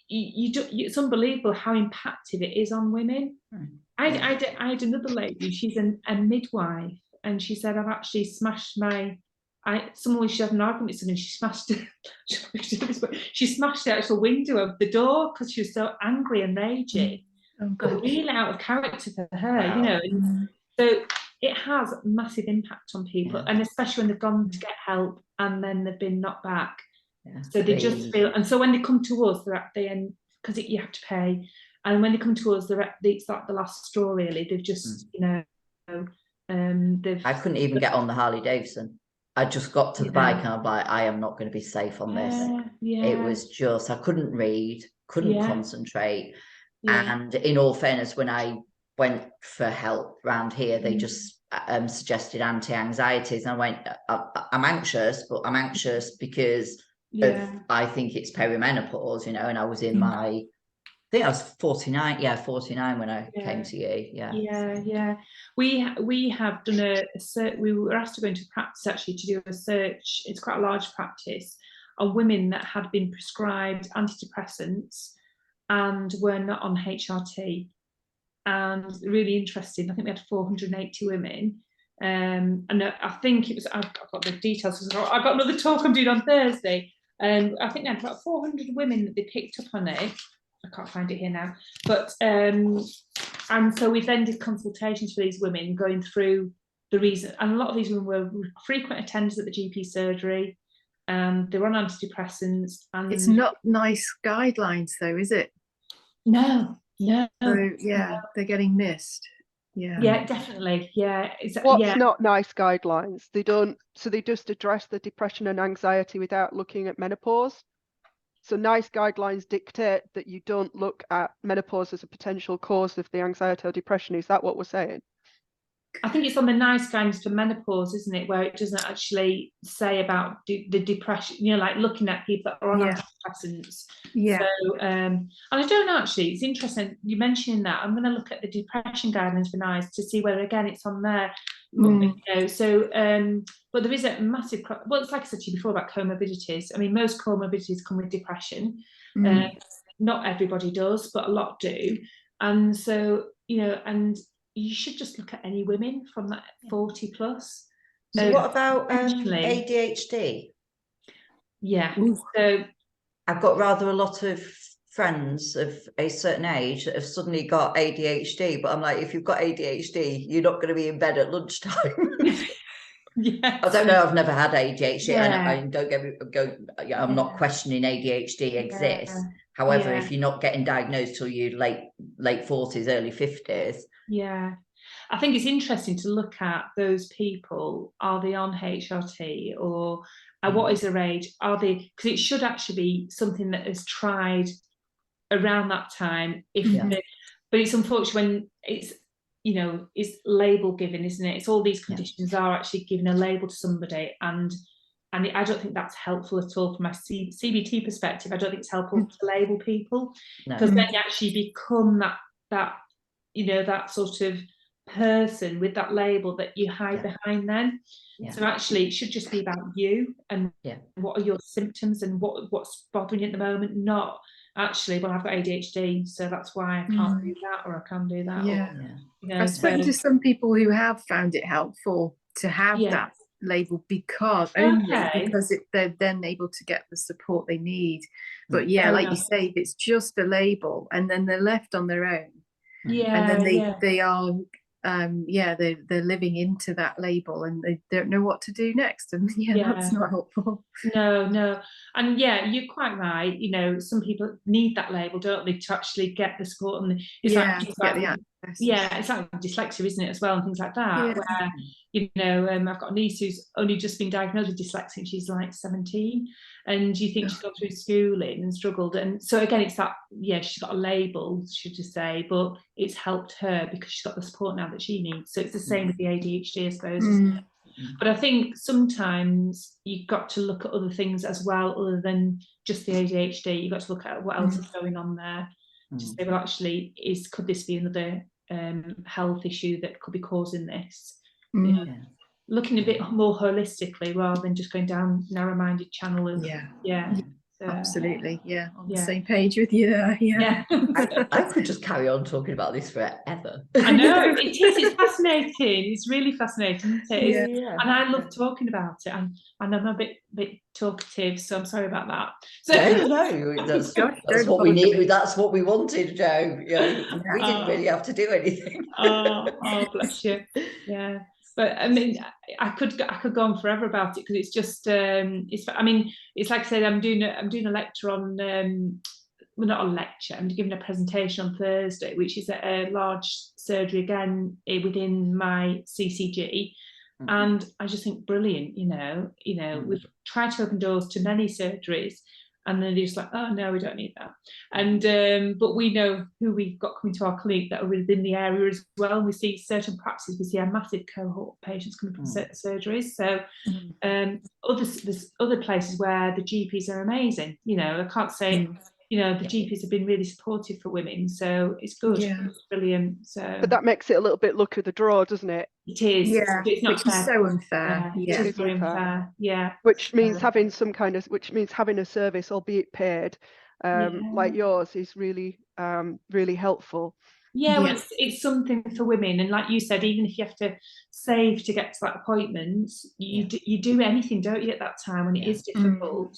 it's unbelievable how impactful it is on women. I had another lady, she's a midwife, and she said, I've actually smashed someone she had an argument with someone, she smashed the actual window of the door because she was so angry and raging. Really out of character for her, you know. And so it has massive impact on people, and especially when they've gone to get help and then they've been knocked back. So they just feel, and so when they come to us, they're at the end, because you have to pay, and when they come to us, it's like the last straw, really. They've just, you know, I couldn't even get on the Harley Davidson. I just got to the bike and I'm like, I am not going to be safe on this. It was just, I couldn't read, couldn't concentrate. And in all fairness, when I went for help around here, they just suggested anti-anxieties. And I went, I'm anxious, but I'm anxious because I think it's perimenopause, you know, and I was in my think I was 49. Yeah, 49 when I came to you. Yeah. We have done a search. We were asked to go into practice actually to do a search. It's quite a large practice on women that had been prescribed antidepressants and were not on HRT. And really interesting. I think we had 480 women. And I think it was, I've got the details. I got another talk I'm doing on Thursday. And I think they had about 400 women that they picked up on it. I can't find it here now. But, and so we then did consultations for these women going through the reason. And a lot of these women were frequent attenders at the GP surgery. They were on antidepressants. And it's not nice guidelines though, is it? No. So yeah, they're getting missed. Yeah, definitely. Yeah. What's not nice guidelines? They don't, so they just address the depression and anxiety without looking at menopause. So nice guidelines dictate that you don't look at menopause as a potential cause of the anxiety or depression. Is that what we're saying? I think it's on the nice guidance for menopause, isn't it, where it doesn't actually say about the depression, like looking at people that are on antidepressants. Yeah. So, and I don't know, actually, it's interesting you mentioning that. I'm going to look at the depression guidance for NICE to see whether, again, it's on there. So, but there is a massive, well, it's like I said to you before about comorbidities. I mean, most comorbidities come with depression. Not everybody does, but a lot do. And so, and you should just look at any women from that 40 plus. So what about ADHD? Yeah. So I've got rather a lot of friends of a certain age that have suddenly got ADHD, but I'm like, if you've got ADHD, you're not going to be in bed at lunchtime. Yeah. I don't know. I've never had ADHD, and I don't get me. I'm not questioning ADHD exists. However, if you're not getting diagnosed till you late 40s, early 50s. Yeah. I think it's interesting to look at those people. Are they on HRT or what is their age? Are they, because it should actually be something that is tried around that time. But it's unfortunate when it's, it's label given, isn't it? It's all these conditions are actually giving a label to somebody, and I don't think that's helpful at all from my CBT perspective. I don't think it's helpful to label people, because then you actually become that that sort of person with that label that you hide behind then. So actually it should just be about you and what are your symptoms and what's bothering you at the moment, not actually, well, I've got ADHD, so that's why I can't do that, or I can do that. I've spoken to some people who have found it helpful to have that label because they're then able to get the support they need. But like you say, if it's just a label and then they're left on their own, and then they are they're living into that label and they don't know what to do next, and that's not helpful. No, and you're quite right. Some people need that label, don't they, to actually get the support, and it's it's like dyslexia, isn't it, as well, and things like that, where I've got a niece who's only just been diagnosed with dyslexia and she's like 17, and you think she's gone through schooling and struggled, and so again it's that she's got a label, should you say, but it's helped her because she's got the support now that she needs. So it's the same with the ADHD, I suppose, isn't it? But I think sometimes you've got to look at other things as well, other than just the ADHD. You've got to look at what else is going on there. To say, well, actually, could this be another health issue that could be causing this? Looking a bit more holistically rather than just going down narrow-minded channel of absolutely on the same page with you there. I could just carry on talking about this forever. I know, it's fascinating. It's really fascinating, isn't it? And I love talking about it, and I'm a bit talkative, so I'm sorry about that. So no, that's what we need. That's what we wanted, Jo. We didn't really have to do anything. oh bless you. But I mean, I could go on forever about it, because it's just it's like I said, I'm doing a lecture on well, not a lecture, I'm giving a presentation on Thursday, which is at a large surgery again within my CCG, and I just think brilliant. We've tried to open doors to many surgeries, and then they're just like, oh no, we don't need that. And but we know who we've got coming to our clinic that are within the area as well. We see certain practices, we see a massive cohort of patients coming from certain surgeries. So there's other places where the GPs are amazing. I can't say you know, the GPs have been really supportive for women, so it's good. It's brilliant. So, but that makes it a little bit luck of the draw, doesn't it? It is. Yeah, it's not which fair. is so unfair. It is very unfair. Yeah. Which means having having a service, albeit paid, like yours, is really really helpful. Yeah, well, it's something for women, and like you said, even if you have to save to get to that appointment, you do anything, don't you, at that time when it is difficult.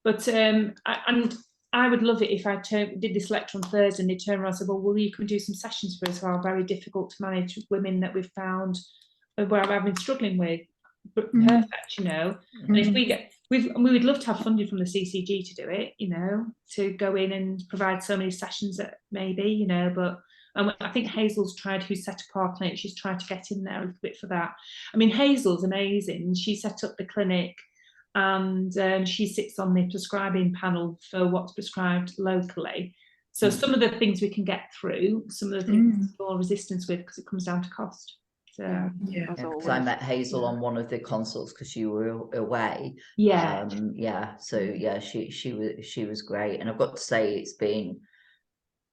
But I would love it if I did this lecture on Thursday and they turned around and said, well, will you come do some sessions for us who are very difficult to manage women that we've found where I've been struggling with. But perfect, you know. And if we would love to have funding from the CCG to do it, you know, to go in and provide so many sessions that maybe, you know, but I think Hazel's tried, who set up our clinic, she's tried to get in there a little bit for that. I mean, Hazel's amazing. She set up the clinic and she sits on the prescribing panel for what's prescribed locally. So some of the things we can get through, some of the things more resistance with, because it comes down to cost. So because I met Hazel on one of the consults because you were away. She was great, and I've got to say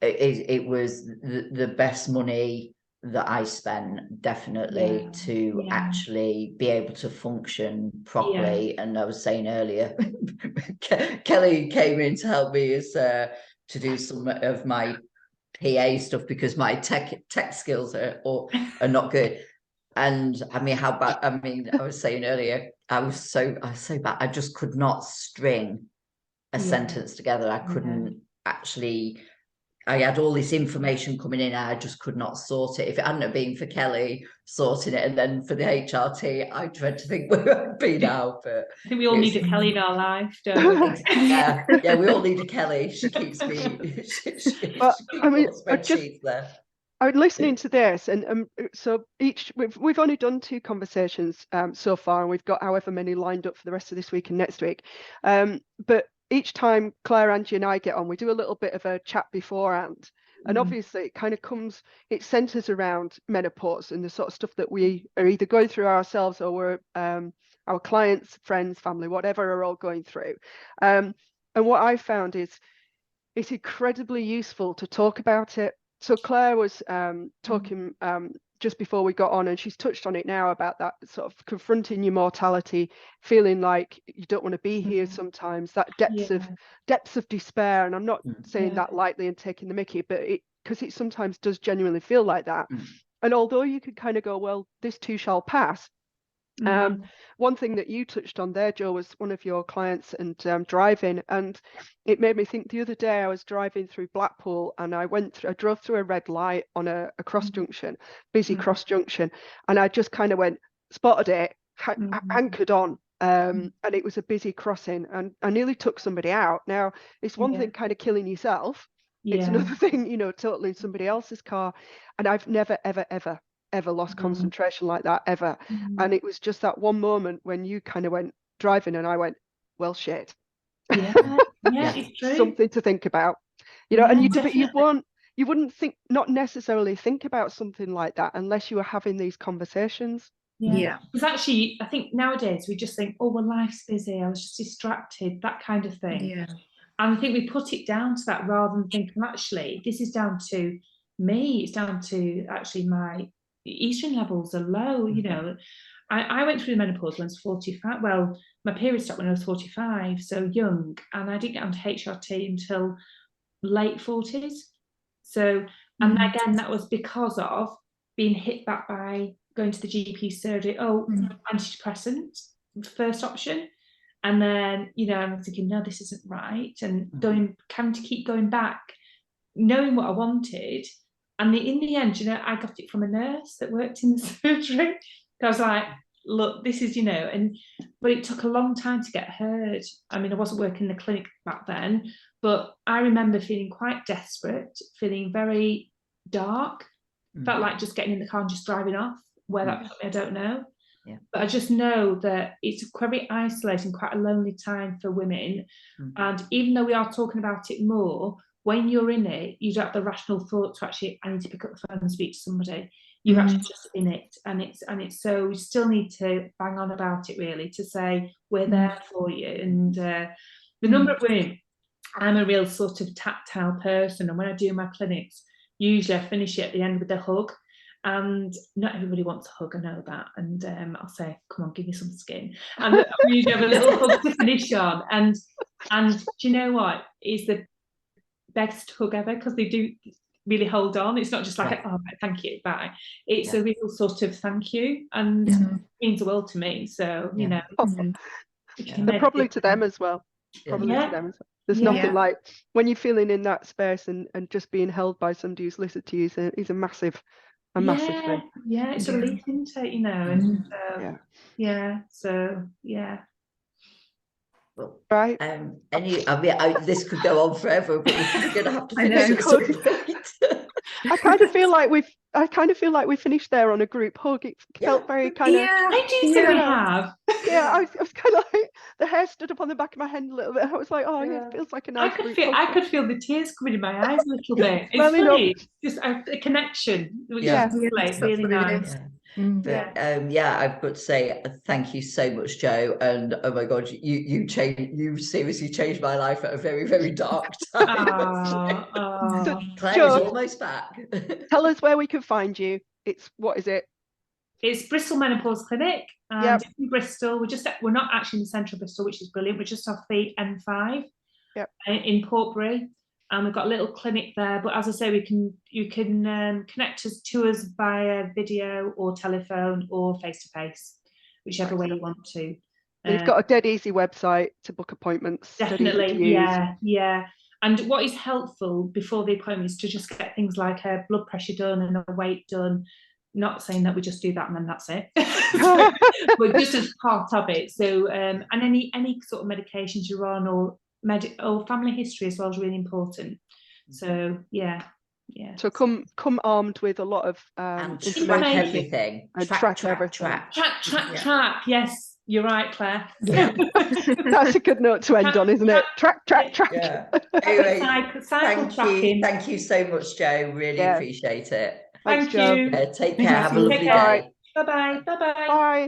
it was the best money that I spent, definitely, to actually be able to function properly. And I was saying earlier, Kelly came in to help me to do some of my PA stuff because my tech skills are not good. And I mean, how bad? I mean, I was saying earlier, I was so bad. I just could not string a sentence together. I couldn't actually. I had all this information coming in, and I just could not sort it. If it hadn't have been for Kelly sorting it, and then for the HRT, I dread to think where I'd be now. But I think we all need a Kelly in our life, don't we? yeah, we all need a Kelly. She keeps me. I mean, I'm listening to this, and so we've only done 2 conversations so far, and we've got however many lined up for the rest of this week and next week. But each time Claire, Angie, and I get on, we do a little bit of a chat beforehand, and obviously it kind of it centres around menopause and the sort of stuff that we are either going through ourselves or we're our clients, friends, family, whatever, are all going through. And what I found is it's incredibly useful to talk about it. So Claire was talking just before we got on, and she's touched on it now about that sort of confronting your mortality, feeling like you don't want to be here sometimes, that depths of despair. And I'm not saying that lightly and taking the mickey, but because it sometimes does genuinely feel like that. And although you could kind of go, well, this too shall pass. One thing that you touched on there, Jo, was one of your clients and driving, and it made me think. The other day I was driving through Blackpool, and I drove through a red light on a cross junction, busy cross junction, and I just kind of spotted it, anchored on, and it was a busy crossing, and I nearly took somebody out. Now it's one thing kind of killing yourself, it's another thing, you know, totaling somebody else's car, and I've never ever lost concentration like that ever. And it was just that one moment when you kind of went driving, and I went, well, shit. It's true. Something to think about, you know. And you wouldn't not necessarily think about something like that unless you were having these conversations. Because actually I think nowadays we just think, oh, well, life's busy, I was just distracted, that kind of thing. And I think we put it down to that rather than thinking, actually, this is down to me, it's down to actually my estrogen levels are low. You know, I went through the menopause when I was 45. Well, my period stopped when I was 45, so young, and I didn't get onto HRT until late 40s. So, and again, that was because of being hit back by going to the GP surgery. Antidepressant, first option. And then, you know, I'm thinking, no, this isn't right. And having to keep going back, knowing what I wanted. And in the end, you know, I got it from a nurse that worked in the surgery. I was like, look, this is, you know, but it took a long time to get heard. I mean, I wasn't working in the clinic back then, but I remember feeling quite desperate, feeling very dark, felt like just getting in the car and just driving off. Where that took me, I don't know. But I just know that it's very isolating, quite a lonely time for women. And even though we are talking about it more, when you're in it, you don't have the rational thought to actually, I need to pick up the phone and speak to somebody. You're actually just in it, and it's so we still need to bang on about it, really, to say we're there for you. And the number of women I'm a real sort of tactile person, and when I do my clinics, usually I finish it at the end with a hug. And not everybody wants a hug, I know that. And I'll say, come on, give me some skin. And we usually have a little hug to finish on. And do you know what? It's the best hug ever, because they do really hold on. It's not just like, oh, thank you, bye. It's a real sort of thank you, and it means the world to me. So, you know. And probably to them as well. Probably to them as well. There's nothing like when you're feeling in that space and just being held by somebody who's listened to you is a massive thing. Yeah, it's a relief, isn't it? You know, and so Well, right. This could go on forever, but we're going to have to finish at some point. I kind of feel like we finished there on a group hug. It felt very kind of. I do think we have. Yeah, I was kind of like, the hair stood up on the back of my head a little bit. I was like, oh yeah, it feels like a nice group hug. I could feel the tears coming in my eyes a little bit. It's funny, just a connection, which is really nice. But I've got to say thank you so much, Jo, and oh my God, you seriously changed my life at a very, very dark time. Claire is almost back. Tell us where we can find you. What is it? It's Bristol Menopause Clinic, and in Bristol. We're not actually in the centre of Bristol, which is brilliant. We're just off the M5 in Portbury. And we've got a little clinic there, but as I say, you can connect to us via video or telephone or face-to-face, whichever way you want to. You've got a dead easy website to book appointments. Definitely, yeah. And what is helpful before the appointment is to just get things like a blood pressure done and a weight done. Not saying that we just do that and then that's it, but just as part of it. So, and any sort of medications you're on, or family history as well is really important. So so come armed with a lot of and track everything and track everything. Track. Yes, you're right, Claire. That's a good note to end on, isn't it? Track. Anyway, thank you so much, Jo, really appreciate it. Thanks, Jo. Take care. Have a lovely day. Bye. Bye.